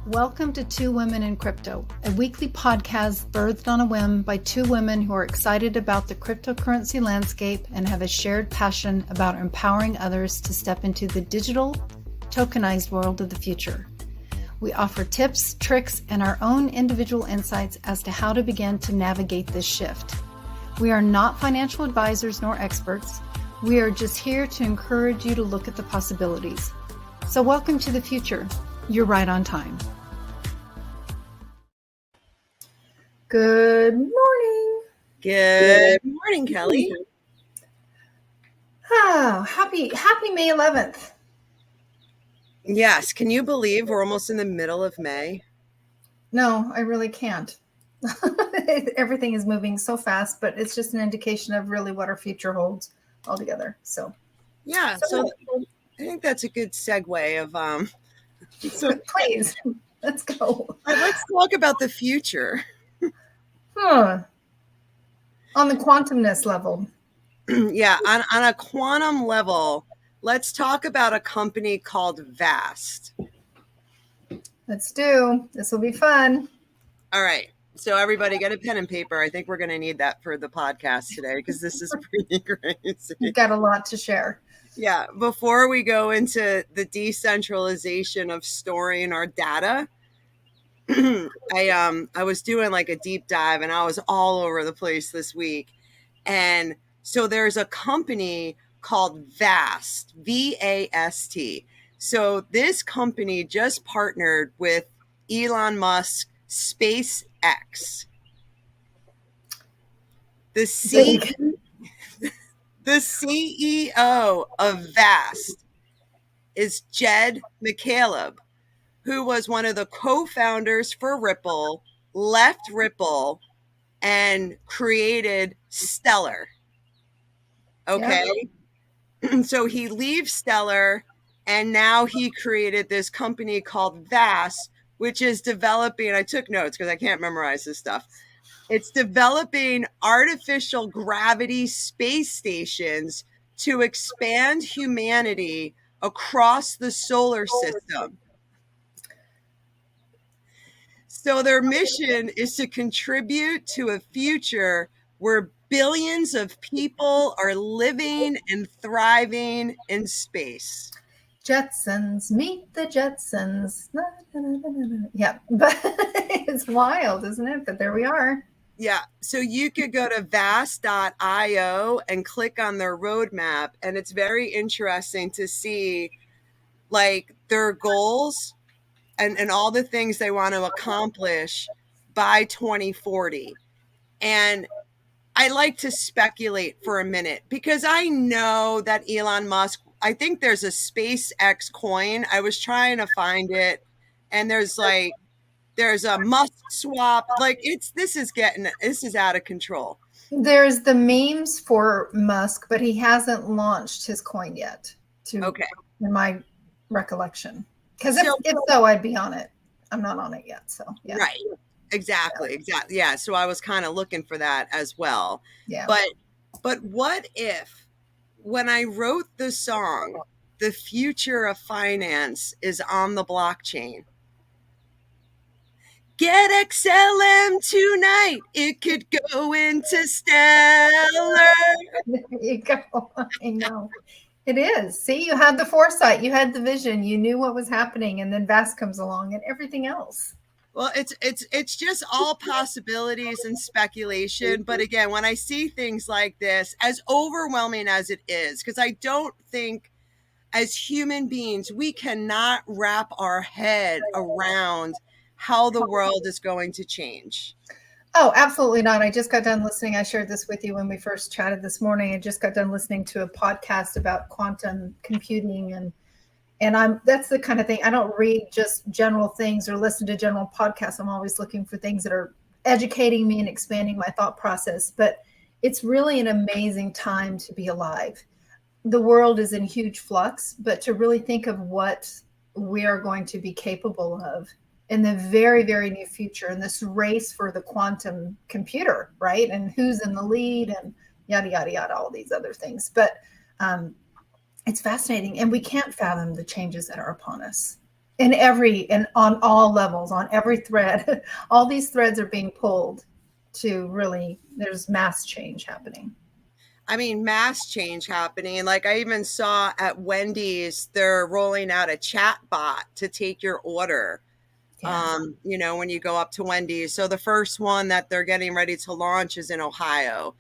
Welcome to Two Women in Crypto, a weekly podcast birthed on a whim by two women who are excited about the cryptocurrency landscape and have a shared passion about empowering others to step into the digital, tokenized world of the future. We offer tips, tricks, and our own individual insights as to how to begin to navigate this shift. We are not financial advisors nor experts. We are just here to encourage you to look at the possibilities. So welcome to the future. You're right on time. Good morning. Good morning, Kelly. Oh, happy May 11th. Yes. Can you believe we're almost in the middle of May? No, I really can't. Everything is moving so fast, but it's just an indication of really what our future holds altogether. So I think that's a good segue of so please, let's go. Let's talk about the future. On the quantumness level. Yeah, on a quantum level, let's talk about a company called Vast. Let's do. This will be fun. All right. So everybody get a pen and paper. I think we're going to need that for the podcast today because this is pretty crazy. You've got a lot to share. Yeah. Before we go into the decentralization of storing our data, I was doing like a deep dive and I was all over the place this week. And so there's a company called Vast, V-A-S-T. So this company just partnered with Elon Musk SpaceX. The CEO of Vast is Jed McCaleb, who was one of the co-founders for Ripple, left Ripple, and created Stellar. Okay. Yep. So he leaves Stellar, and now he created this company called Vast, which is developing, I took notes because I can't memorize this stuff. It's developing artificial gravity space stations to expand humanity across the solar system. So their mission is to contribute to a future where billions of people are living and thriving in space. Jetsons, meet the Jetsons. Yeah, but it's wild, isn't it? But there we are. Yeah, so you could go to vast.io and click on their roadmap, and it's very interesting to see like their goals and all the things they want to accomplish by 2040. And I like to speculate for a minute because I know that Elon Musk, I think there's a SpaceX coin. I was trying to find it, and there's a Musk swap. Like this is out of control. There's the memes for Musk, but he hasn't launched his coin yet. In my recollection. Because if so, I'd be on it. I'm not on it yet. So yeah. Right. Exactly. Yeah. So I was kind of looking for that as well. Yeah. But what if when I wrote the song, the future of finance is on the blockchain? Get XLM tonight. It could go into Stellar. There you go. I know. It is. See, you had the foresight, you had the vision, you knew what was happening, and then Vast comes along and everything else. Well, it's just all possibilities and speculation. But again, when I see things like this, as overwhelming as it is, because I don't think as human beings, we cannot wrap our head around how the world is going to change. Oh, absolutely not. I just got done listening. I shared this with you when we first chatted this morning. I just got done listening to a podcast about quantum computing and that's the kind of thing. I don't read just general things or listen to general podcasts. I'm always looking for things that are educating me and expanding my thought process. But it's really an amazing time to be alive. The world is in huge flux, but to really think of what we are going to be capable of in the very, very near future, in this race for the quantum computer, right? And who's in the lead and yada, yada, yada, all these other things. But it's fascinating. And we can't fathom the changes that are upon us. and on all levels, on every thread, all these threads are being pulled to really, there's mass change happening. I mean, mass change happening. Like I even saw at Wendy's, they're rolling out a chat bot to take your order. Yeah. When you go up to Wendy's. So the first one that they're getting ready to launch is in Ohio.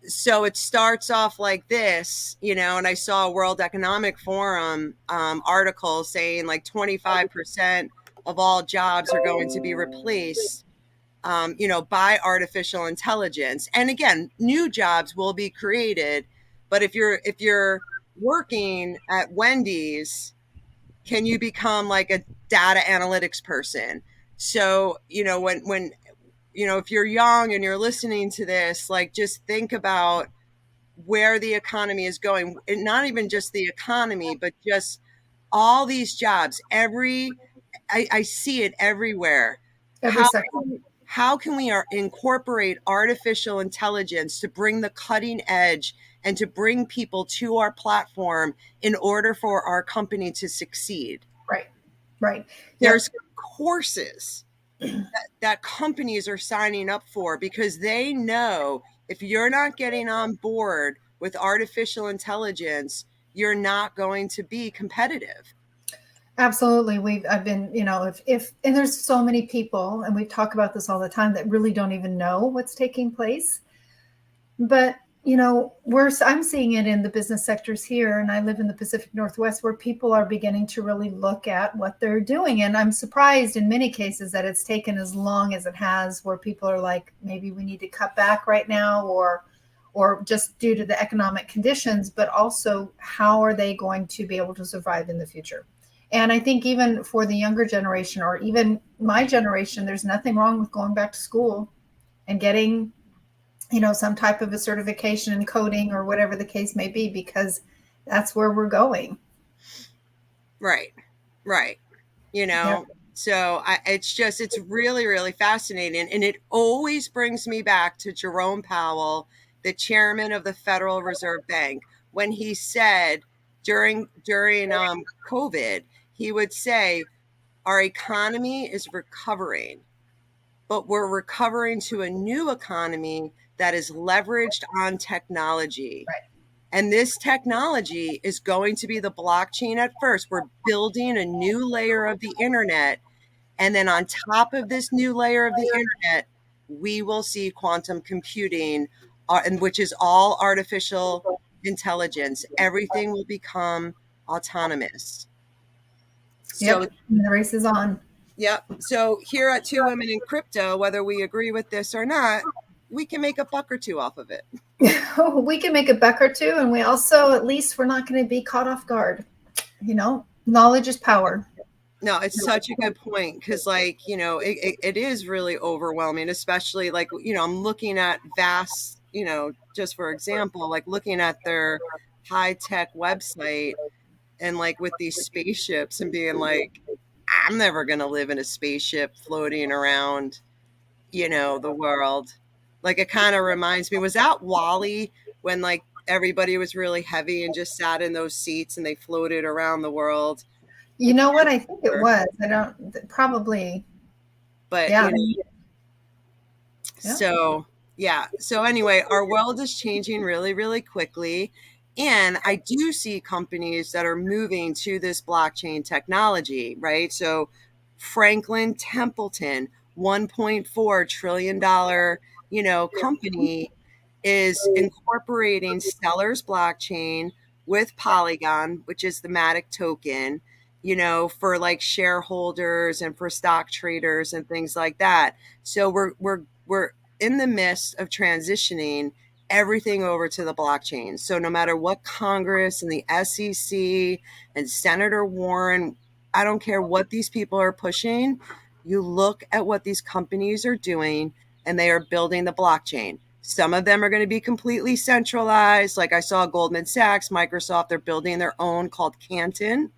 So it starts off like this, and I saw a World Economic Forum article saying like 25% of all jobs are going to be replaced, by artificial intelligence. And again, new jobs will be created. But if you're working at Wendy's, can you become like a data analytics person? So, if you're young and you're listening to this, like just think about where the economy is going. And not even just the economy, but just all these jobs. I see it everywhere. Every How second. how can we incorporate artificial intelligence to bring the cutting edge and to bring people to our platform in order for our company to succeed? Right. Right. Yep. There's courses that companies are signing up for because they know if you're not getting on board with artificial intelligence, you're not going to be competitive. Absolutely. I've been, if and there's so many people, and we talk about this all the time, that really don't even know what's taking place. But, I'm seeing it in the business sectors here, and I live in the Pacific Northwest, where people are beginning to really look at what they're doing. And I'm surprised in many cases that it's taken as long as it has, where people are like, maybe we need to cut back right now, or just due to the economic conditions, but also how are they going to be able to survive in the future? And I think even for the younger generation, or even my generation, there's nothing wrong with going back to school and getting, some type of a certification in coding or whatever the case may be, because that's where we're going. Right. Right. Yep. So it's really, really fascinating. And it always brings me back to Jerome Powell, the chairman of the Federal Reserve Bank, when he said during COVID, he would say, our economy is recovering, but we're recovering to a new economy that is leveraged on technology. Right. And this technology is going to be the blockchain at first. We're building a new layer of the internet. And then on top of this new layer of the internet, we will see quantum computing, and which is all artificial intelligence. Everything will become autonomous. So, Yep. And the race is on. yep. So here at Two Women in Crypto, whether we agree with this or not, we can make a buck or two off of it. We can make a buck or two, and we also, at least, we're not going to be caught off guard. Knowledge is power. No, it's such a good point because, it is really overwhelming, especially I'm looking at Vast, just for example, like looking at their high tech website and like with these spaceships and being like, I'm never going to live in a spaceship floating around, the world. Like it kind of reminds me, was that Wally when like everybody was really heavy and just sat in those seats and they floated around the world? You know what? I think it was. I don't, probably. But Yeah. So anyway, our world is changing really, really quickly. And I do see companies that are moving to this blockchain technology, right? So Franklin Templeton, $1.4 trillion, company is incorporating Stellar's blockchain with Polygon, which is the Matic token, for like shareholders and for stock traders and things like that. So we're in the midst of transitioning everything over to the blockchain. So no matter what Congress and the SEC and Senator Warren, I don't care what these people are pushing, you look at what these companies are doing and they are building the blockchain. Some of them are going to be completely centralized. Like I saw Goldman Sachs, Microsoft, they're building their own called Canton,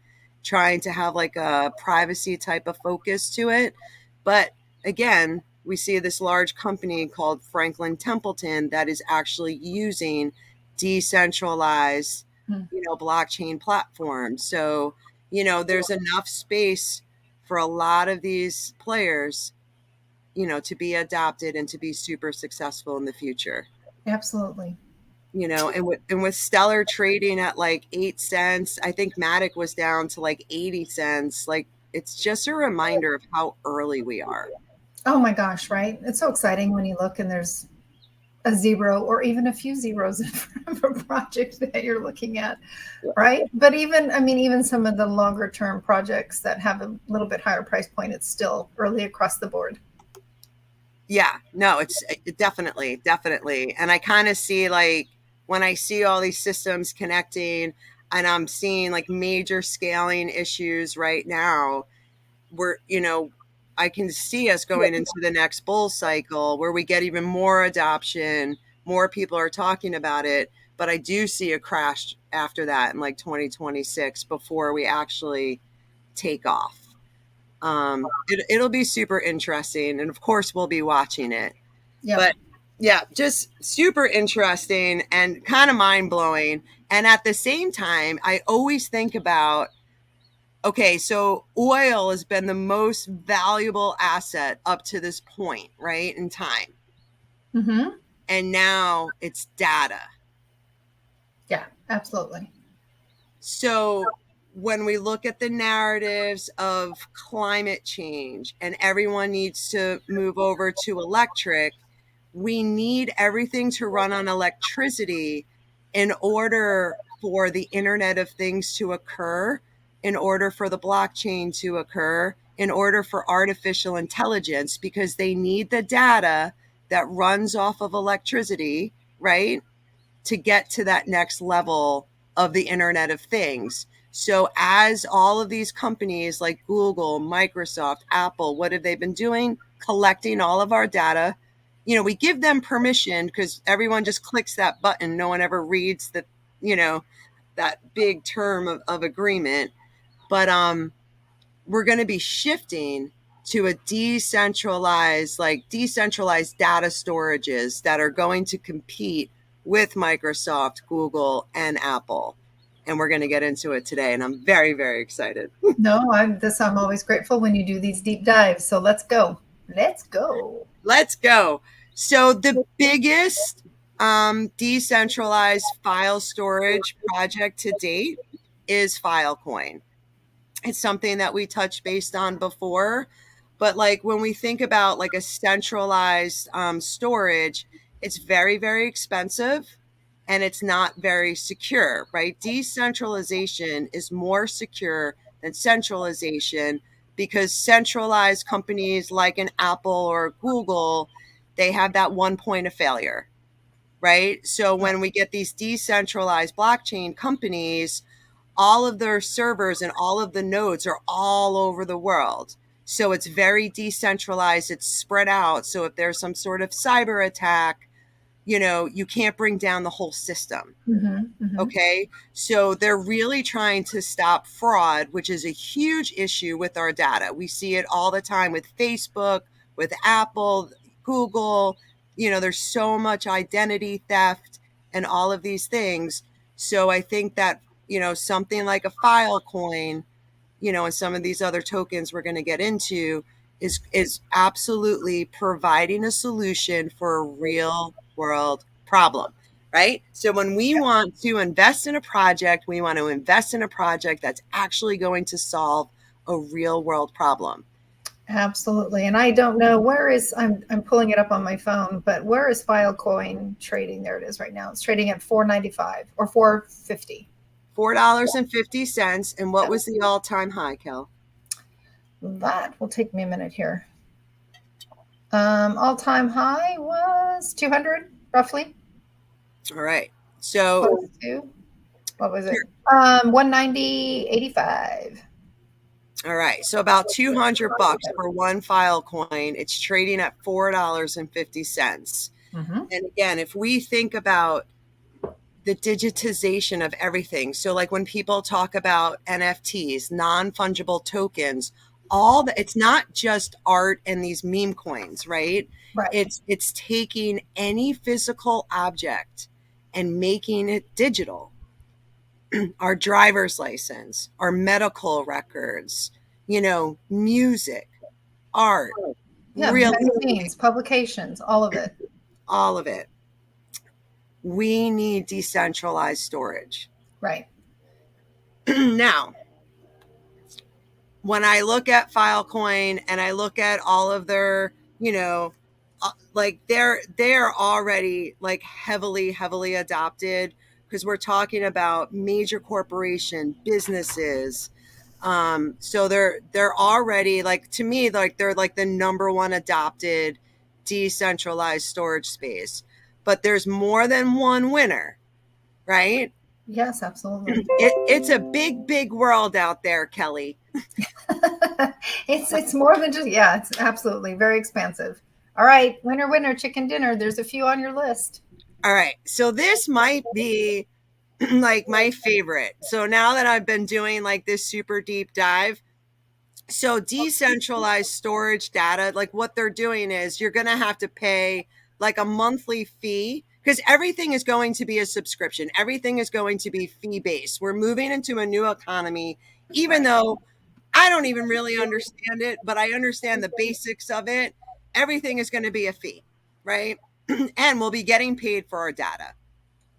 trying to have like a privacy type of focus to it. But again, we see this large company called Franklin Templeton that is actually using decentralized, blockchain platforms. So, there's enough space for a lot of these players, to be adopted and to be super successful in the future. Absolutely. And with Stellar trading at like 8 cents, I think Matic was down to like 80 cents. Like, it's just a reminder of how early we are. Oh my gosh, right? It's so exciting when you look and there's a zero or even a few zeros in front of a project that you're looking at, right? But even, I mean, even some of the longer term projects that have a little bit higher price point, it's still early across the board. Yeah, no, it's definitely, definitely. And I kind of see, like, when I see all these systems connecting and I'm seeing like major scaling issues right now, where, I can see us going into the next bull cycle where we get even more adoption, more people are talking about it. But I do see a crash after that in like 2026 before we actually take off. It'll be super interesting, and of course we'll be watching it. Yep. But yeah, just super interesting and kind of mind-blowing. And at the same time, I always think about, okay, so oil has been the most valuable asset up to this point, right, in time. Mm-hmm. And now it's data. Yeah, absolutely. So when we look at the narratives of climate change and everyone needs to move over to electric, we need everything to run on electricity in order for the Internet of Things to occur, in order for the blockchain to occur, in order for artificial intelligence, because they need the data that runs off of electricity, right, to get to that next level of the Internet of Things. So as all of these companies like Google, Microsoft, Apple, what have they been doing? Collecting all of our data. We give them permission because everyone just clicks that button. No one ever reads that big term of agreement. But we're going to be shifting to a decentralized data storages that are going to compete with Microsoft, Google, and Apple. And we're going to get into it today. And I'm very, very excited. No, I'm always grateful when you do these deep dives. So let's go. Let's go. Let's go. So the biggest decentralized file storage project to date is Filecoin. It's something that we touched based on before, but like when we think about like a centralized storage, it's very, very expensive and it's not very secure, right? Decentralization is more secure than centralization because centralized companies like an Apple or Google, they have that one point of failure, right? So when we get these decentralized blockchain companies, all of their servers and all of the nodes are all over the world. So it's very decentralized. It's spread out. So if there's some sort of cyber attack, you can't bring down the whole system. Mm-hmm, mm-hmm. Okay. So they're really trying to stop fraud, which is a huge issue with our data. We see it all the time with Facebook, with Apple, Google. There's so much identity theft and all of these things. So I think that, something like a Filecoin, and some of these other tokens we're going to get into is absolutely providing a solution for a real world problem, right? So when we want to invest in a project, we want to invest in a project that's actually going to solve a real world problem. Absolutely. And I don't know I'm pulling it up on my phone, but where is Filecoin trading? There it is right now. It's trading at 4.95 or 4.50. $4.50. And what was the all-time high, Kel? That will take me a minute here. All-time high was 200 roughly. All right. So what was it? 190.85. All right. So about $200 for one Filecoin. It's trading at $4.50. Mm-hmm. And again, if we think about the digitization of everything, so like when people talk about NFTs, non-fungible tokens, it's not just art and these meme coins, right? Right. It's taking any physical object and making it digital. our driver's license, our medical records, music, art, Yeah, real magazines, publications, all of it. all of it. We need decentralized storage. Right. Now, when I look at Filecoin and I look at all of their, like they're already like heavily adopted, because we're talking about major corporation businesses. So they're already, like, to me, like they're like the number one adopted decentralized storage space. But there's more than one winner, right? Yes, absolutely. It's a big world out there, Kelly. It's more than just, yeah, it's absolutely very expansive. All right, winner, chicken dinner. There's a few on your list. All right. So this might be like my favorite. So now that I've been doing like this super deep dive, so decentralized storage data, like what they're doing is you're going to have to pay like a monthly fee, because everything is going to be a subscription. Everything is going to be fee based. We're moving into a new economy, even though I don't even really understand it, but I understand the basics of it. Everything is going to be a fee, right? And we'll be getting paid for our data.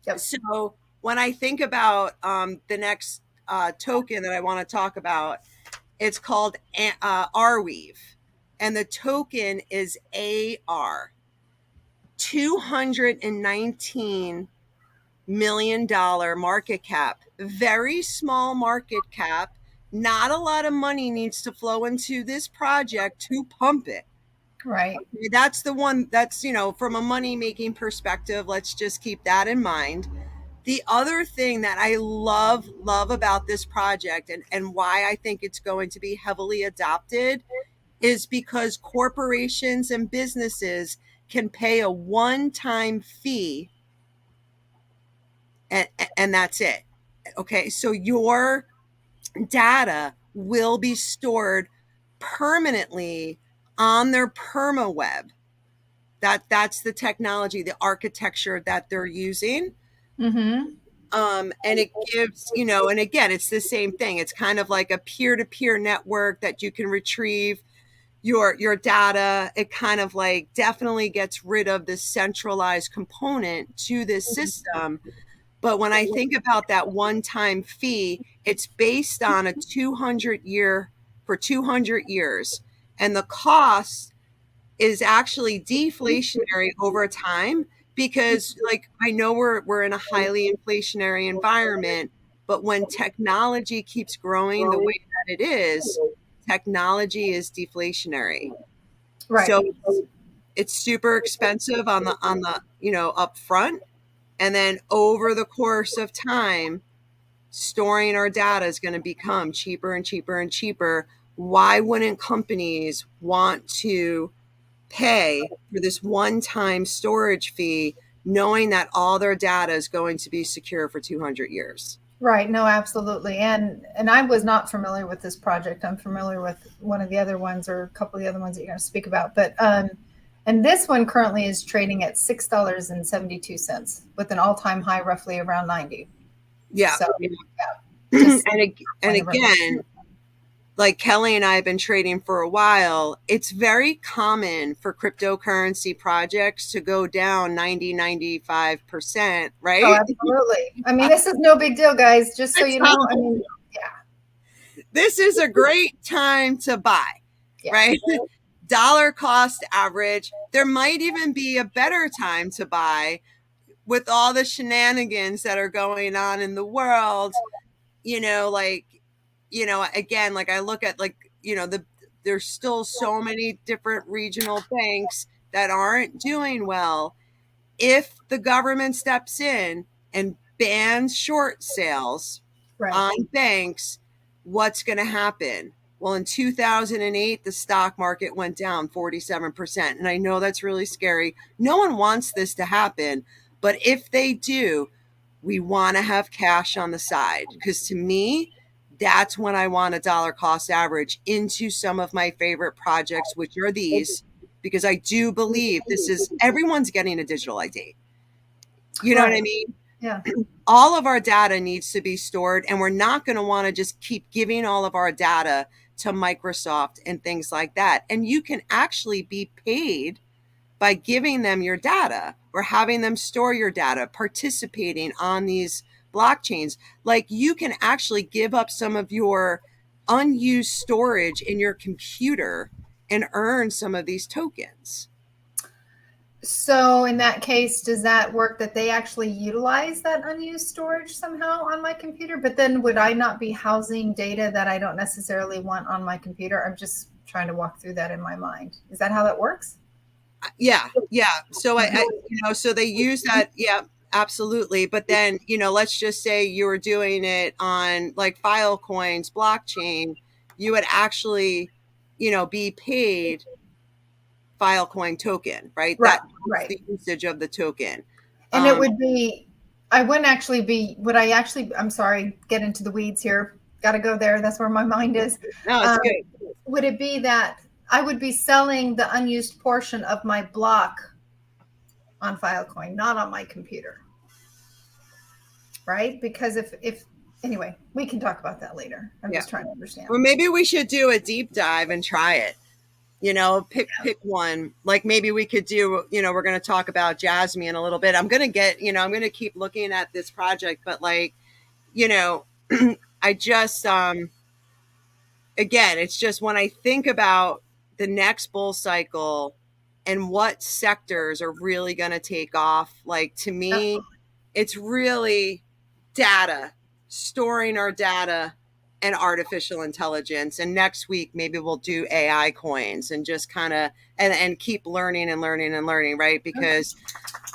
Yep. So when I think about the next token that I want to talk about, it's called Arweave, and the token is AR. $219 million market cap. Very small market cap. Not a lot of money needs to flow into this project to pump it. Right. That's the one that's, from a money making perspective, let's just keep that in mind. The other thing that I love about this project, and why I think it's going to be heavily adopted, is because corporations and businesses can pay a one-time fee, and that's it. Okay, so your data will be stored permanently on their permaweb. That's the technology, the architecture that they're using. Mm-hmm. And it gives, and again, it's the same thing. It's kind of like a peer-to-peer network that you can retrieve your data. It kind of like definitely gets rid of the centralized component to this system. But when I think about that one-time fee, it's based on a 200 years. And the cost is actually deflationary over time, because like I know we're in a highly inflationary environment, but when technology keeps growing the way that it is, technology is deflationary. Right. So it's super expensive on the up front, and then over the course of time, storing our data is going to become cheaper and cheaper and cheaper. Why wouldn't companies want to pay for this one-time storage fee, knowing that all their data is going to be secure for 200 years? Right. No, absolutely. And I was not familiar with this project. I'm familiar with one of the other ones, or a couple of the other ones that you're going to speak about. But and this one currently is trading at $6.72 with an all-time high roughly around 90. Yeah. So, yeah. and again, like Kelly and I have been trading for a while, it's very common for cryptocurrency projects to go down 90-95%, right? Oh, absolutely. I mean, this is no big deal, guys, just so you know. I mean, yeah. This is a great time to buy, right? Dollar cost average. There might even be a better time to buy with all the shenanigans that are going on in the world. Again, like I look at there's still so many different regional banks that aren't doing well. If the government steps in and bans short sales on banks, what's going to happen? Well, in 2008, the stock market went down 47%. And I know that's really scary. No one wants this to happen. But if they do, we want to have cash on the side, because to me, that's when I want a dollar cost average into some of my favorite projects, which are these, because I do believe everyone's getting a digital ID. You know what I mean? Yeah. All of our data needs to be stored, and we're not going to want to just keep giving all of our data to Microsoft and things like that. And you can actually be paid by giving them your data or having them store your data, participating on these blockchains. Like, you can actually give up some of your unused storage in your computer and earn some of these tokens. So in that case, does that work that they actually utilize that unused storage somehow on my computer? But then would I not be housing data that I don't necessarily want on my computer? I'm just trying to walk through that in my mind. Is that how that works? Yeah, yeah. So so they use that. Yeah, absolutely. But then, let's just say you were doing it on like Filecoin's blockchain, you would actually, be paid Filecoin token, right? Right, That's right. the usage of the token. And it Um, would be, I wouldn't actually be, would I actually, I'm sorry, get into the weeds here. Got to go there. That's where my mind is. no, it's Um, good. would it be that I would be selling the unused portion of my block on Filecoin, not on my computer? Right? Because if anyway, we can talk about that later. I'm Yeah. just trying to understand. Well, maybe we should do a deep dive and try it. Pick one. Like, maybe we could do, we're going to talk about Jasmy in a little bit. I'm going to I'm going to keep looking at this project, but like, I just, again, it's just when I think about the next bull cycle and what sectors are really going to take off, like, to me, it's really data, storing our data, and artificial intelligence. And next week, maybe we'll do AI coins and just kind of, and keep learning and learning and learning, right? Because,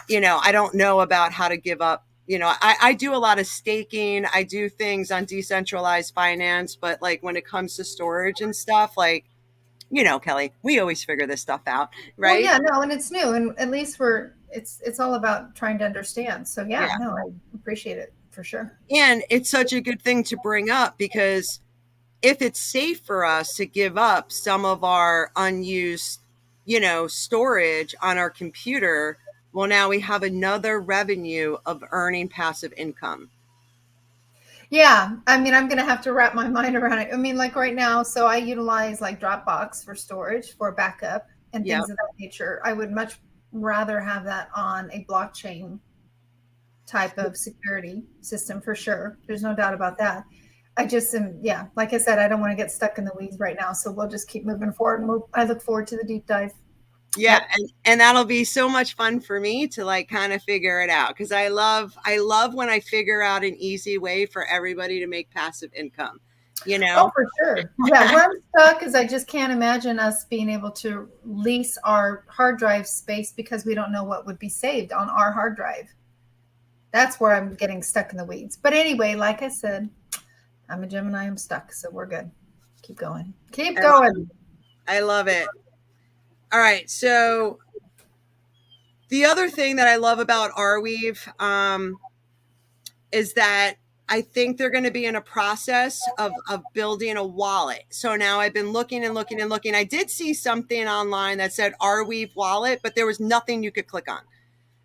I don't know about how to give up. I do a lot of staking. I do things on decentralized finance, but like when it comes to storage and stuff, like, Kelly, we always figure this stuff out, Well, right? yeah, no, and it's new, and at least it's all about trying to understand. So yeah, Yeah. no, I appreciate it for sure. And it's such a good thing to bring up because if it's safe for us to give up some of our unused, storage on our computer, well, now we have another revenue of earning passive income. Yeah, I mean, I'm gonna have to wrap my mind around it. I mean, like right now, so I utilize like Dropbox for storage, for backup, and Yep. things of that nature. I would much rather have that on a blockchain type of security system for sure. There's no doubt about that. I just am, yeah, like I said, I don't want to get stuck in the weeds right now. So we'll just keep moving forward. And I look forward to the deep dive. Yeah, Yep. and that'll be so much fun for me to like kind of figure it out because I love when I figure out an easy way for everybody to make passive income, you Oh, know? for sure. Yeah, where I'm stuck is I just can't imagine us being able to lease our hard drive space because we don't know what would be saved on our hard drive. That's where I'm getting stuck in the weeds. But anyway, like I said, I'm a Gemini. I'm stuck, so we're good. Keep going. Keep going. I love it. All right, so the other thing that I love about Arweave is that I think they're going to be in a process of building a wallet. So now I've been looking and looking and looking. I did see something online that said Arweave wallet, but there was nothing you could click on.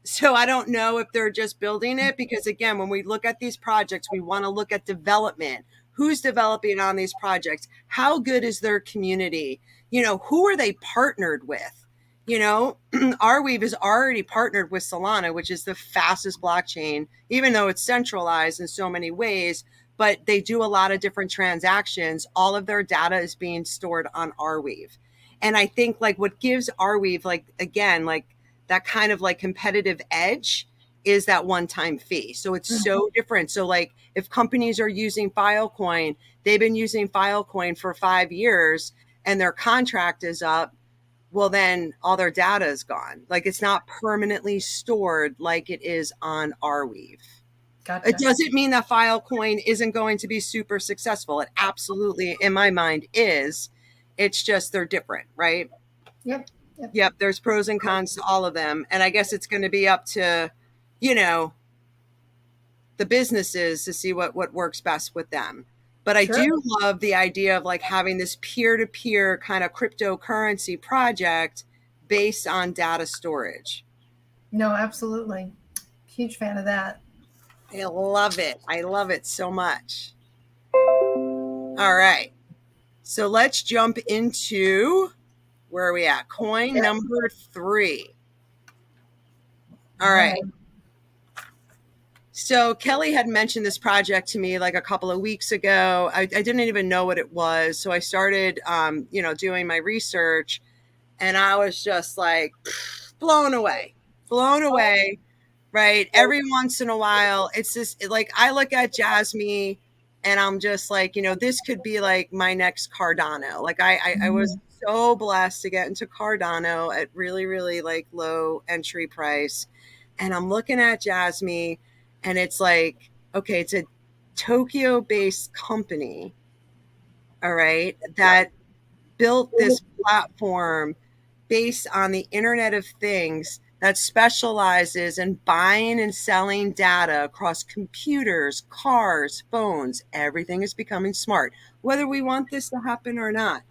So I don't know if they're just building it because, again, when we look at these projects, we want to look at development. Who's developing on these projects? How good is their community? Who are they partnered with? Arweave is already partnered with Solana, which is the fastest blockchain, even though it's centralized in so many ways, but they do a lot of different transactions. All of their data is being stored on Arweave. And I think like what gives Arweave, like, again, like that kind of like competitive edge is that one-time fee. So it's so different. So like if companies are using Filecoin, they've been using Filecoin for 5 years and their contract is up, well, then all their data is gone. Like it's not permanently stored like it is on Arweave. It Gotcha. doesn't mean that Filecoin isn't going to be super successful. It absolutely, in my mind, is. It's just they're different, right? Yep. Yep. Yep, there's pros and cons to all of them. And I guess it's going to be up to, you know, the businesses to see what works best with them. But I Sure. do love the idea of like having this peer-to-peer kind of cryptocurrency project based on data storage. No, absolutely. Huge fan of that. I love it. I love it so much. All right. So let's jump into where are we at? Coin Yeah. number 3. All All right. right. So Kelly had mentioned this project to me like a couple of weeks ago. I didn't even know what it was. So I started, doing my research, and I was just like blown away, blown away. Right. Every once in a while, it's just like I look at Jasmy and I'm just like, this could be like my next Cardano. Like I was Mhm. so blessed to get into Cardano at really, really like low entry price. And I'm looking at Jasmy and it's like, okay, it's a Tokyo based company. All right. That built this platform based on the Internet of Things that specializes in buying and selling data across computers, cars, phones. Everything is becoming smart, whether we want this to happen or not.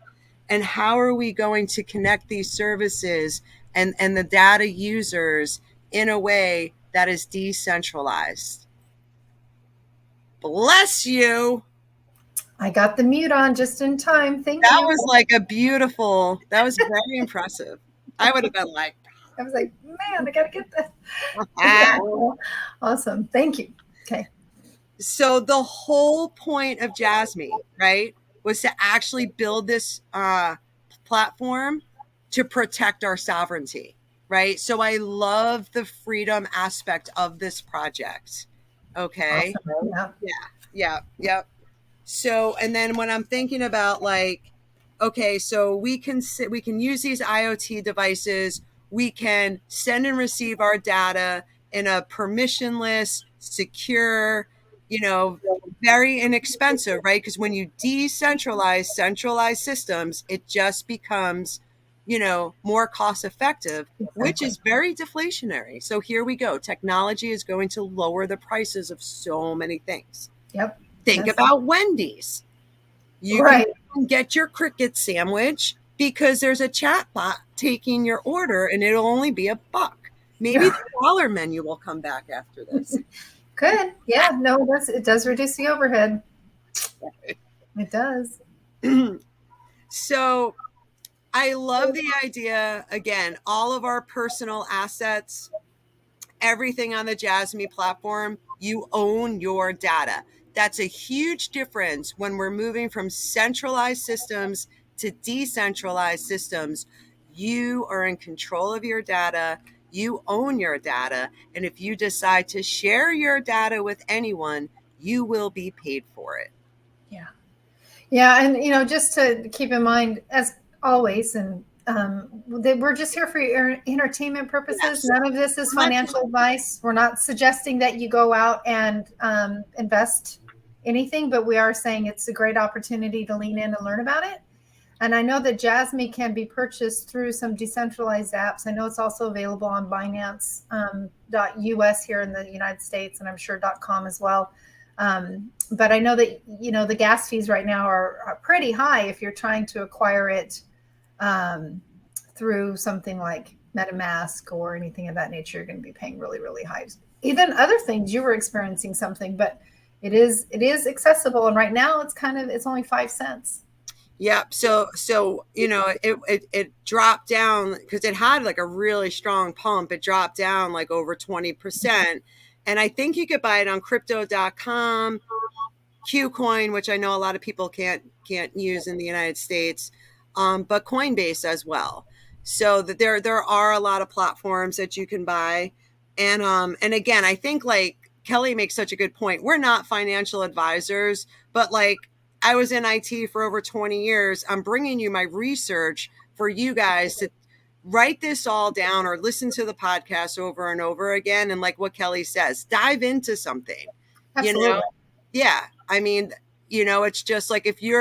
And how are we going to connect these services and the data users in a way that is decentralized? Bless you. I got the mute on just in time. Thank That you. was like that was very impressive. I would have been like, I was like, man, I gotta get that. ah. Awesome. Thank you. Okay. So the whole point of Jasmy, right, was to actually build this platform to protect our sovereignty, right? So I love the freedom aspect of this project. Okay. Awesome. Yeah. Yeah. Yeah. Yep. So, and then when I'm thinking about like, okay, so we can use these IoT devices, we can send and receive our data in a permissionless, secure, you know, very inexpensive, right? Because when you decentralize centralized systems, it just becomes, more cost effective, which Exactly. is very deflationary. So here we go. Technology is going to lower the prices of so many things. Yep. Think Yes. about Wendy's. You can Right. get your cricket sandwich because there's a chat bot taking your order and it'll only be $1. Maybe Yeah. the dollar menu will come back after this. Good. Yeah. No, it does reduce the overhead. It does. So I love the idea. Again, all of our personal assets, everything on the Jasmy platform, you own your data. That's a huge difference when we're moving from centralized systems to decentralized systems. You are in control of your data. You own your data. And if you decide to share your data with anyone, you will be paid for it. Yeah. Yeah. And, just to keep in mind, as always, and we're just here for your entertainment purposes. Yes. None of this is financial advice. We're not suggesting that you go out and invest anything, but we are saying it's a great opportunity to lean in and learn about it. And I know that Jasmy can be purchased through some decentralized apps. I know it's also available on Binance.us here in the United States, and I'm sure .com as well. But I know that the gas fees right now are pretty high if you're trying to acquire it through something like MetaMask or anything of that nature. You're going to be paying really, really high. Even other things, you were experiencing something, but it is accessible, and right now it's only 5 cents. Yep. So it dropped down because it had like a really strong pump. It dropped down like over 20%. And I think you could buy it on crypto.com, Qcoin, which I know a lot of people can't use in the United States, but Coinbase as well. So that there are a lot of platforms that you can buy. And again, I think like Kelly makes such a good point. We're not financial advisors, but like I was in IT for over 20 years. I'm bringing you my research for you guys to write this all down or listen to the podcast over and over again. And like what Kelly says, dive into something, you Absolutely. know? Yeah. I mean, it's just like if you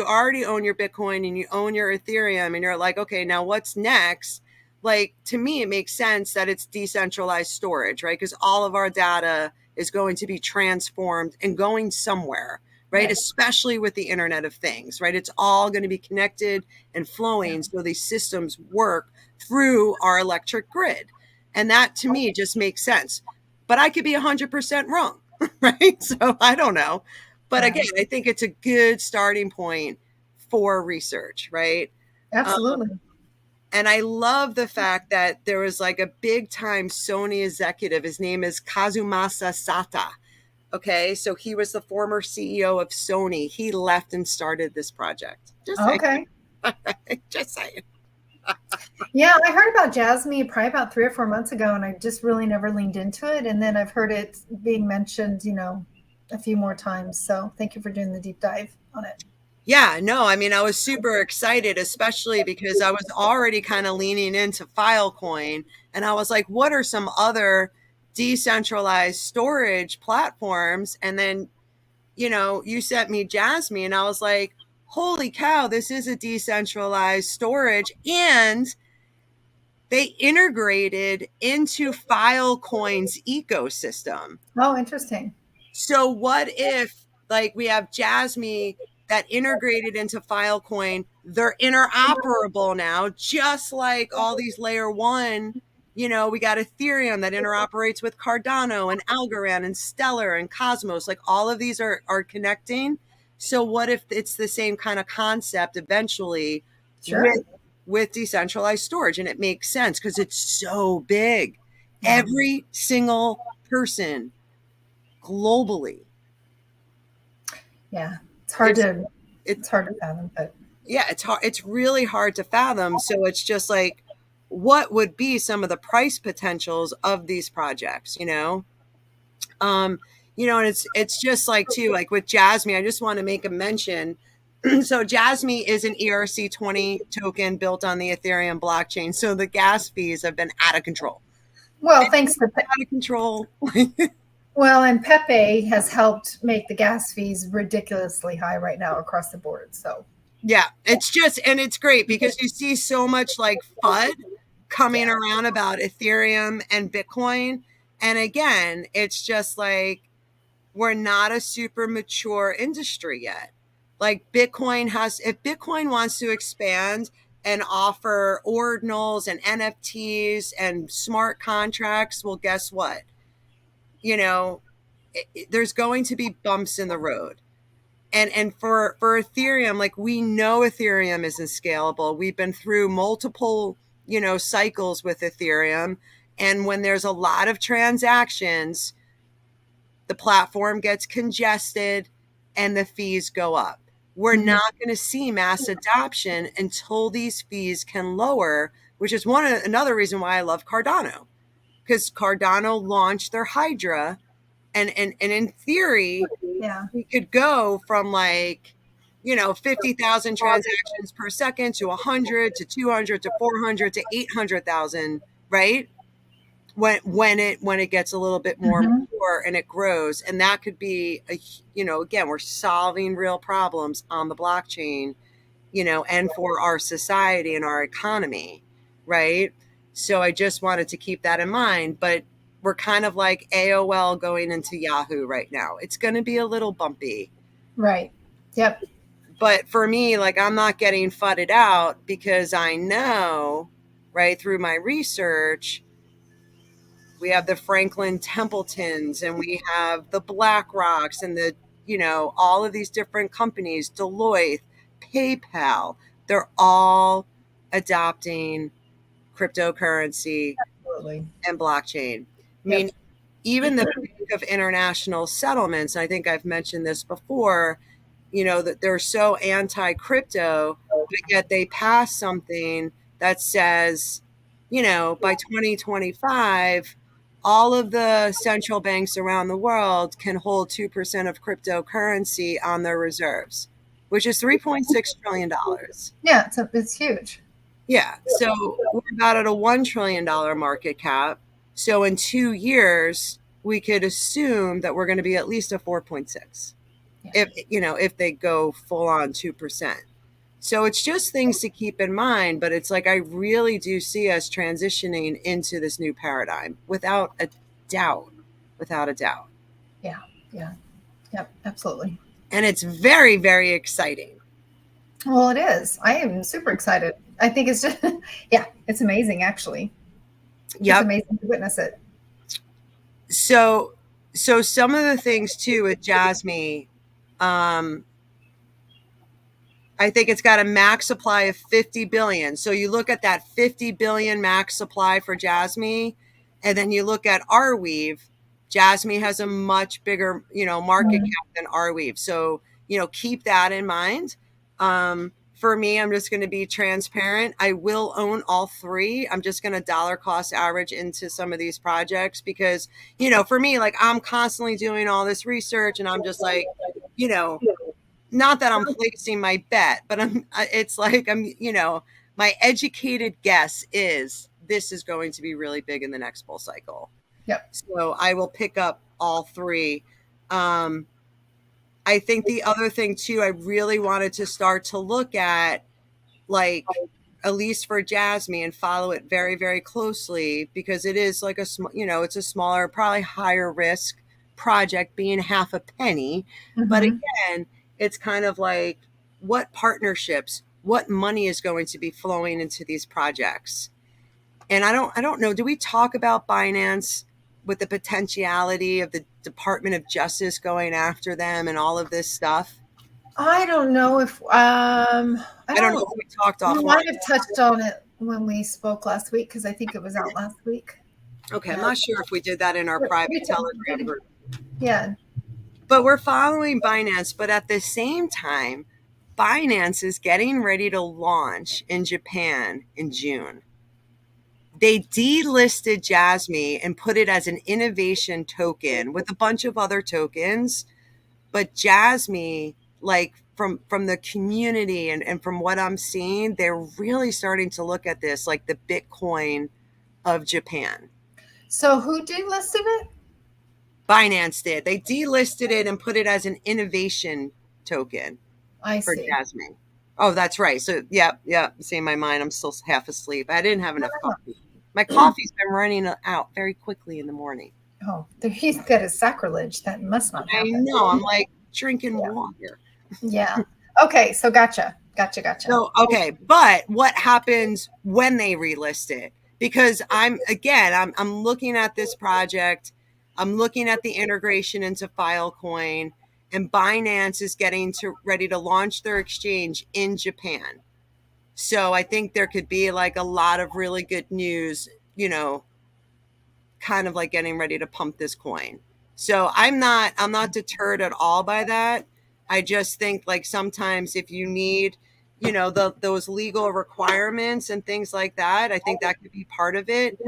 already own your Bitcoin and you own your Ethereum and you're like, okay, now what's next? Like to me, it makes sense that it's decentralized storage, right? Because all of our data is going to be transformed and going somewhere, right? Right. Especially with the Internet of Things, right? It's all going to be connected and flowing. Yeah. So these systems work through our electric grid. And that to me just makes sense. But I could be 100% wrong. right? So I don't know. But Yeah. again, I think it's a good starting point for research, right? Absolutely. And I love the fact that there was like a big time Sony executive. His name is Kazumasa Sata. Okay. So he was the former CEO of Sony. He left and started this project. Just saying. Okay. Just saying. Yeah, I heard about Jasmy probably about 3 or 4 months ago, and I just really never leaned into it. And then I've heard it being mentioned, a few more times. So thank you for doing the deep dive on it. Yeah, no, I mean, I was super excited, especially because I was already kind of leaning into Filecoin. And I was like, what are some other decentralized storage platforms? And then, you sent me Jasmy, and I was like, holy cow, this is a decentralized storage. And they integrated into Filecoin's ecosystem. Oh, interesting. So what if like we have Jasmy that integrated into Filecoin, they're interoperable now, just like all these layer one, we got Ethereum that interoperates with Cardano and Algorand and Stellar and Cosmos. Like all of these are connecting. So what if it's the same kind of concept eventually Sure. with decentralized storage? And it makes sense because it's so big. Yeah. Every single person globally. Yeah. It's hard to fathom, but Yeah, it's hard. It's really hard to fathom. So it's just like, what would be some of the price potentials of these projects, Um, and it's just like too, like with Jasmy, I just want to make a mention. So Jasmy is an ERC20 token built on the Ethereum blockchain. So the gas fees have been out of control. well, thanks to Out of control. well, and Pepe has helped make the gas fees ridiculously high right now across the board. So Yeah, and it's great because you see so much like FUD coming around about Ethereum and Bitcoin. And again, it's just like we're not a super mature industry yet. Like if Bitcoin wants to expand and offer ordinals and NFTs and smart contracts, well, guess what? There's going to be bumps in the road. And for Ethereum, like we know Ethereum isn't scalable. We've been through multiple, cycles with Ethereum. And when there's a lot of transactions, the platform gets congested and the fees go up. We're not going to see mass adoption until these fees can lower, which is another reason why I love Cardano, because Cardano launched their Hydra. And in theory, yeah, we could go from 50,000 transactions per second to 100 to 200 to 400 to 800,000, right? When it gets a little bit more mature and it grows. And that could be again, we're solving real problems on the blockchain, and for our society and our economy, right? So I just wanted to keep that in mind. But we're kind of like AOL going into Yahoo right now. It's going to be a little bumpy. Right. Yep. But for me, like I'm not getting fudded out because I know, right, through my research, we have the Franklin Templetons and we have the BlackRocks and all of these different companies, Deloitte, PayPal, they're all adopting cryptocurrency Absolutely. and blockchain. I mean, even the Bank of International Settlements, I think I've mentioned this before, that they're so anti-crypto, but yet they pass something that says, by 2025, all of the central banks around the world can hold 2% of cryptocurrency on their reserves, which is $3.6 trillion. Yeah, it's huge. Yeah. So we're about at a $1 trillion market cap. So in 2 years, we could assume that we're going to be at least a 4.6 if they go full on 2%. So it's just things to keep in mind. But it's like I really do see us transitioning into this new paradigm without a doubt. Without a doubt. Yeah. Yeah. Yep. Absolutely. And it's very, very exciting. Well, it is. I am super excited. I think it's just, yeah, it's amazing, actually. Yep. It's amazing to witness it. So So some of the things too with Jasmy, I think it's got a max supply of 50 billion. So you look at that 50 billion max supply for Jasmy, and then you look at Arweave. Jasmy has a much bigger, market cap than Arweave. So, keep that in mind. For me, I'm just going to be transparent. I will own all three. I'm just going to dollar cost average into some of these projects because, for me, like I'm constantly doing all this research and I'm just like, you know, not that I'm placing my bet, but it's like my educated guess is this is going to be really big in the next bull cycle. Yep. So I will pick up all three. I think the other thing too, I really wanted to start to look at, like, at least for Jasmy, and follow it very, very closely because it is like it's a smaller, probably higher risk project, being half a penny. But again, it's kind of like what partnerships, what money is going to be flowing into these projects. And I don't know, do we talk about Binance with the potentiality of the Department of Justice going after them and all of this stuff? I don't know if I don't know if we talked we offline. might have touched on it when we spoke last week because I think it was out last week. Okay, I'm not sure if we did that in our private Telegram group. Yeah. But we're following Binance, but at the same time, Binance is getting ready to launch in Japan in June. They delisted Jasmy and put it as an innovation token with a bunch of other tokens. But Jasmy, like from the community and from what I'm seeing, they're really starting to look at this like the Bitcoin of Japan. So who delisted it? Binance did. They delisted it and put it as an innovation token for Jasmy. Oh, that's right. So, yeah. See, in my mind, I'm still half asleep. I didn't have enough coffee. My coffee's been running out very quickly in the morning. Oh, he's got a sacrilege. That must not happen. I know. I'm like drinking water. Yeah. Okay. So gotcha. So, okay. But what happens when they relist it? Because I'm looking at this project. I'm looking at the integration into Filecoin, and Binance is ready to launch their exchange in Japan. So I think there could be like a lot of really good news, kind of like getting ready to pump this coin. So I'm not deterred at all by that. I just think like sometimes if you need, those legal requirements and things like that, I think that could be part of it.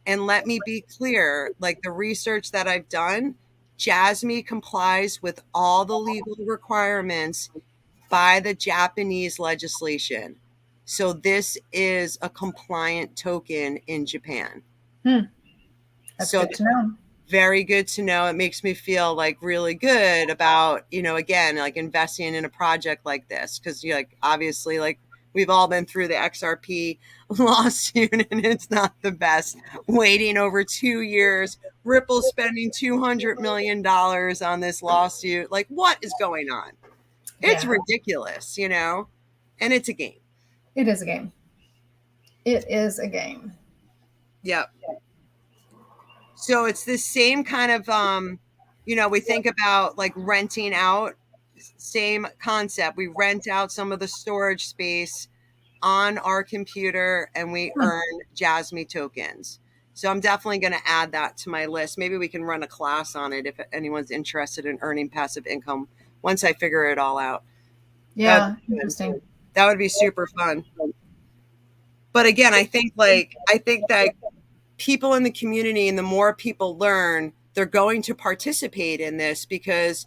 And let me be clear, like the research that I've done, Jasmy complies with all the legal requirements by the Japanese legislation. So this is a compliant token in Japan. That's good to know. Very good to know. It makes me feel like really good about, again, like investing in a project like this. Cause obviously like we've all been through the XRP lawsuit and it's not the best. Waiting over 2 years, Ripple spending $200 million on this lawsuit. Like what is going on? It's ridiculous, and it's a game. It is a game. Yep. So it's the same kind of, we think about like renting out, same concept. We rent out some of the storage space on our computer and we earn Jasmy tokens. So I'm definitely going to add that to my list. Maybe we can run a class on it if anyone's interested in earning passive income once I figure it all out. Yeah, interesting. That would be super fun. But again, I think that people in the community, and the more people learn, they're going to participate in this because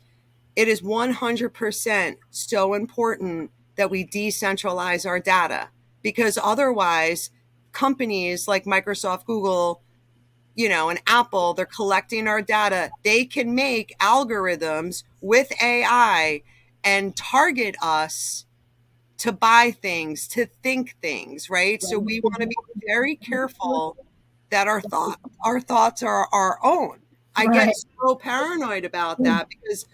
it is 100% so important that we decentralize our data, because otherwise companies like Microsoft, Google, and Apple, they're collecting our data. They can make algorithms with AI and target us to buy things, to think things, right? So we want to be very careful that our thoughts are our own. I get so paranoid about that because,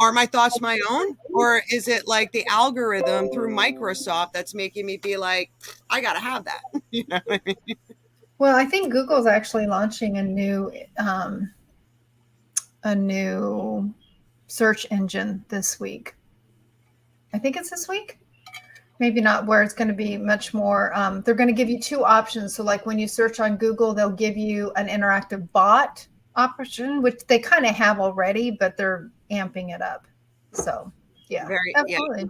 are my thoughts my own, or is it like the algorithm through Microsoft that's making me be like, I got to have that? You know what I mean? Well, I think Google's actually launching a new a new search engine this week. I think it's this week. Maybe not, where it's going to be much more. They're going to give you two options. So like when you search on Google, they'll give you an interactive bot option, which they kind of have already, but they're amping it up. So yeah, absolutely.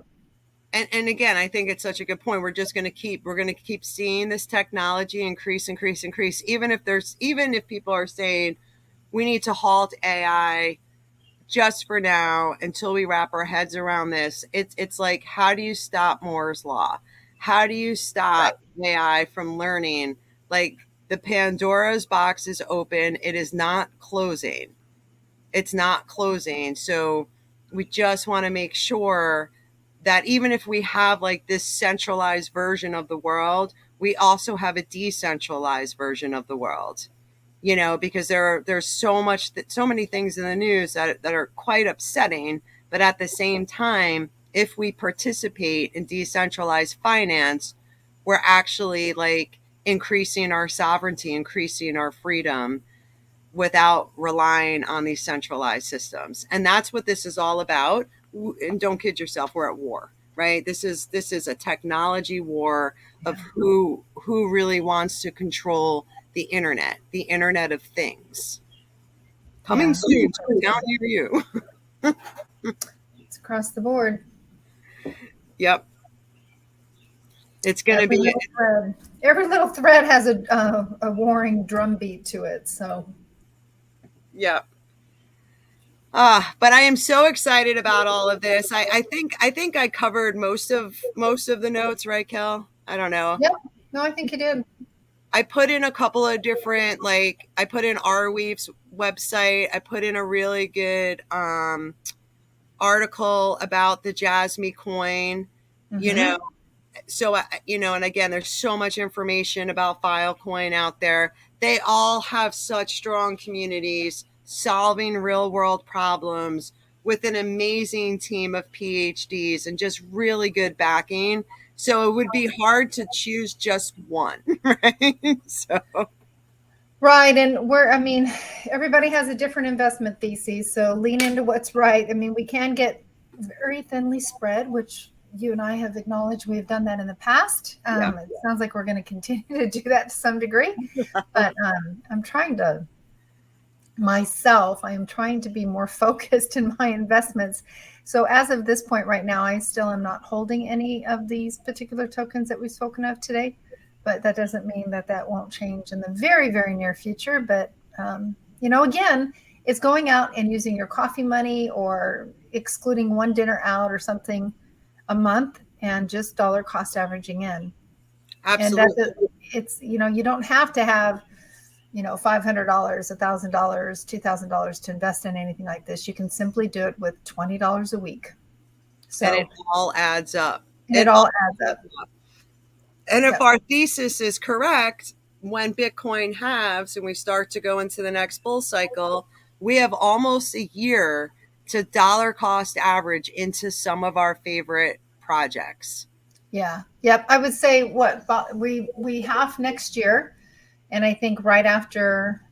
Yeah. And again, I think it's such a good point. We're going to keep seeing this technology increase. Even if people are saying we need to halt AI just for now until we wrap our heads around this. It's like, how do you stop Moore's law? How do you stop AI from learning? Like, the Pandora's box is open. It is not closing. It's not closing. So we just want to make sure that even if we have like this centralized version of the world, we also have a decentralized version of the world. Because there's so many things in the news that are quite upsetting. But at the same time, if we participate in decentralized finance, we're actually like increasing our sovereignty, increasing our freedom without relying on these centralized systems. And that's what this is all about. And don't kid yourself, we're at war, right? This is a technology war of who really wants to control the internet of things. Coming soon, down near you. It's across the board. Yep. It's going to be. Every little thread has a warring drumbeat to it. So. Yeah. But I am so excited about all of this. I think I covered most of the notes, right, Kel? I don't know. Yep. No, I think you did. I put in a couple of different, like, I put in Arweave's website. I put in a really good article about the Jasmy coin, So, and again, there's so much information about Filecoin out there. They all have such strong communities solving real world problems with an amazing team of PhDs and just really good backing. So it would be hard to choose just one, right? Right. And everybody has a different investment thesis. So lean into what's right. We can get very thinly spread, which you and I have acknowledged we've done that in the past. It sounds like we're going to continue to do that to some degree. But I'm trying to be more focused in my investments. So as of this point right now, I still am not holding any of these particular tokens that we've spoken of today. But that doesn't mean that won't change in the very, very near future. But, again, it's going out and using your coffee money or excluding one dinner out or something a month and just dollar cost averaging in. Absolutely. And it's, you don't have to have, $500, $1,000, $2,000 to invest in anything like this. You can simply do it with $20 a week. So, and it all adds up. It all adds up. And if our thesis is correct, when Bitcoin halves and we start to go into the next bull cycle, we have almost a year to dollar cost average into some of our favorite projects. Yeah. Yep. I would say we half next year. And I think right after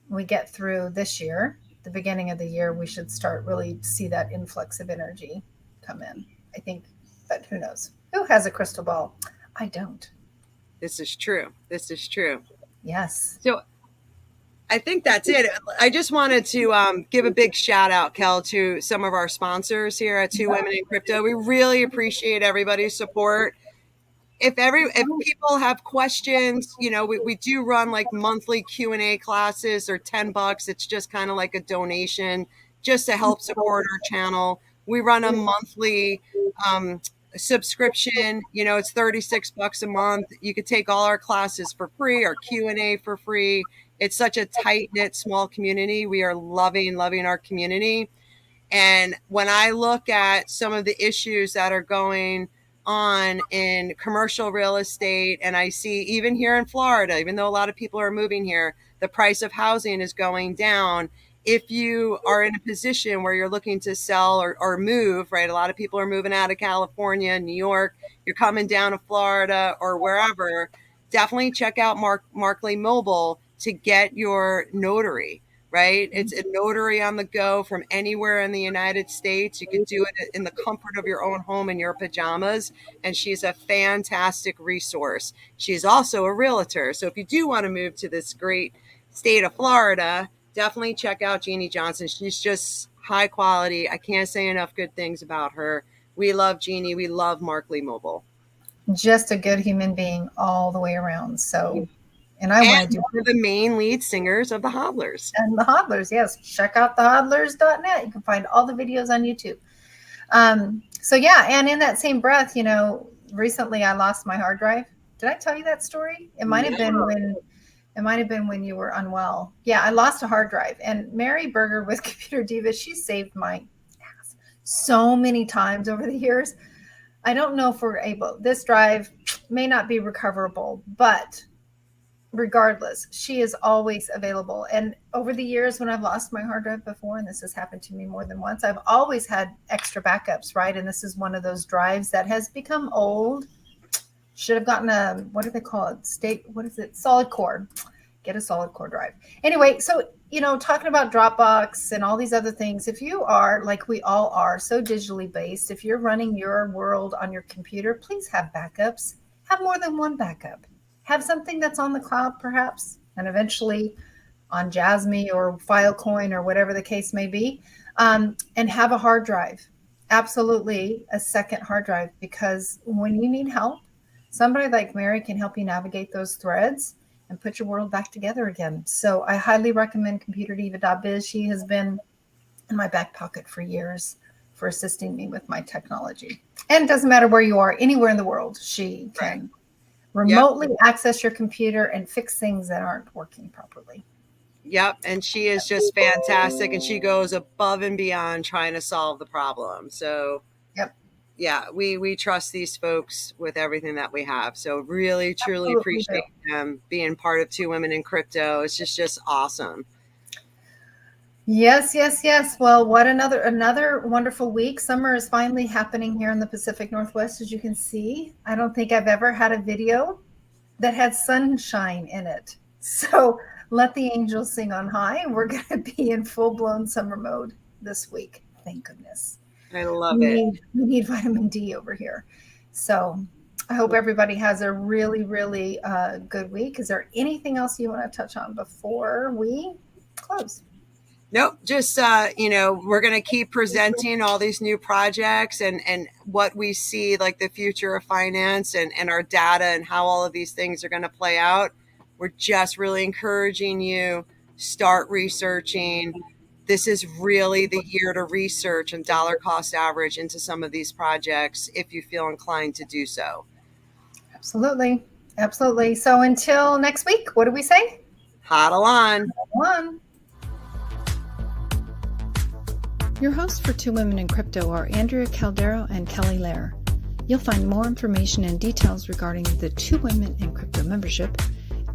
we get through this year, the beginning of the year, we should start really see that influx of energy come in. I think, but who knows? Who has a crystal ball? I don't. This is true. Yes. So I think that's it. I just wanted to give a big shout out, Kel, to some of our sponsors here at Two Women in Crypto. We really appreciate everybody's support. If people have questions, we do run like monthly Q&A classes or $10. It's just kind of like a donation just to help support our channel. We run a monthly subscription. It's $36 a month. You could take all our classes for free, our Q&A for free. It's such a tight-knit small community. We are loving our community. And when I look at some of the issues that are going on in commercial real estate, and I see even here in Florida, even though a lot of people are moving here, the price of housing is going down. If you are in a position where you're looking to sell or move, right? A lot of people are moving out of California, New York, you're coming down to Florida or wherever, definitely check out Markley Mobile to get your notary, right? It's a notary on the go from anywhere in the United States. You could do it in the comfort of your own home in your pajamas. And she's a fantastic resource. She's also a realtor. So if you do want to move to this great state of Florida, definitely check out Jeannie Johnson. She's just high quality. I can't say enough good things about her. We love Jeannie. We love Markley Mobile. Just a good human being all the way around. So, and I want to do one of the main lead singers of the Hodlers. And the Hodlers, yes. Check out thehodlers.net. You can find all the videos on YouTube. So yeah, and in that same breath, you know, recently I lost my hard drive. Did I tell you that story? It might have been when you were unwell. Yeah, I lost a hard drive. And Mary Berger with Computer Diva, she saved my ass so many times over the years. I don't know if we're able. This drive may not be recoverable, but regardless, she is always available. And over the years when I've lost my hard drive before, and this has happened to me more than once, I've always had extra backups, right? And this is one of those drives that has become old. Should have gotten a, what do they call it? Solid core. Get a solid core drive. Anyway, so, you know, talking about Dropbox and all these other things, if you are, like we all are, so digitally based, if you're running your world on your computer, please have backups. Have more than one backup. Have something that's on the cloud, perhaps, and eventually on Jasmy or Filecoin or whatever the case may be, and have a hard drive. Absolutely a second hard drive, because when you need help, somebody like Mary can help you navigate those threads and put your world back together again. So I highly recommend ComputerDiva.biz. She has been in my back pocket for years for assisting me with my technology. And it doesn't matter where you are, anywhere in the world, she can remotely access your computer and fix things that aren't working properly. Yep. And she is just fantastic. And she goes above and beyond trying to solve the problem. So yeah, we trust these folks with everything that we have. So really, truly appreciate them being part of Two Women in Crypto. It's just awesome. Yes, yes, yes. Well, what another wonderful week. Summer is finally happening here in the Pacific Northwest, as you can see. I don't think I've ever had a video that had sunshine in it. So let the angels sing on high. And we're going to be in full-blown summer mode this week. Thank goodness. I love it. We need vitamin D over here. So I hope everybody has a really, really good week. Is there anything else you want to touch on before we close? Nope. Just, we're going to keep presenting all these new projects and what we see, like the future of finance and our data and how all of these things are going to play out. We're just really encouraging you, start researching. This is really the year to research and dollar cost average into some of these projects if you feel inclined to do so. Absolutely. Absolutely. So until next week, what do we say? Hodl on. Hodl on. Your hosts for Two Women in Crypto are Andrea Caldero and Kelly Lair. You'll find more information and details regarding the Two Women in Crypto membership,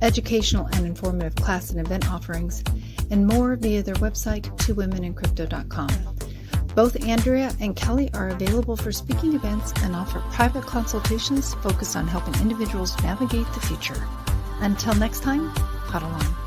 educational and informative class and event offerings, and more via their website, twowomenencrypto.com. Both Andrea and Kelly are available for speaking events and offer private consultations focused on helping individuals navigate the future. Until next time, hodl on.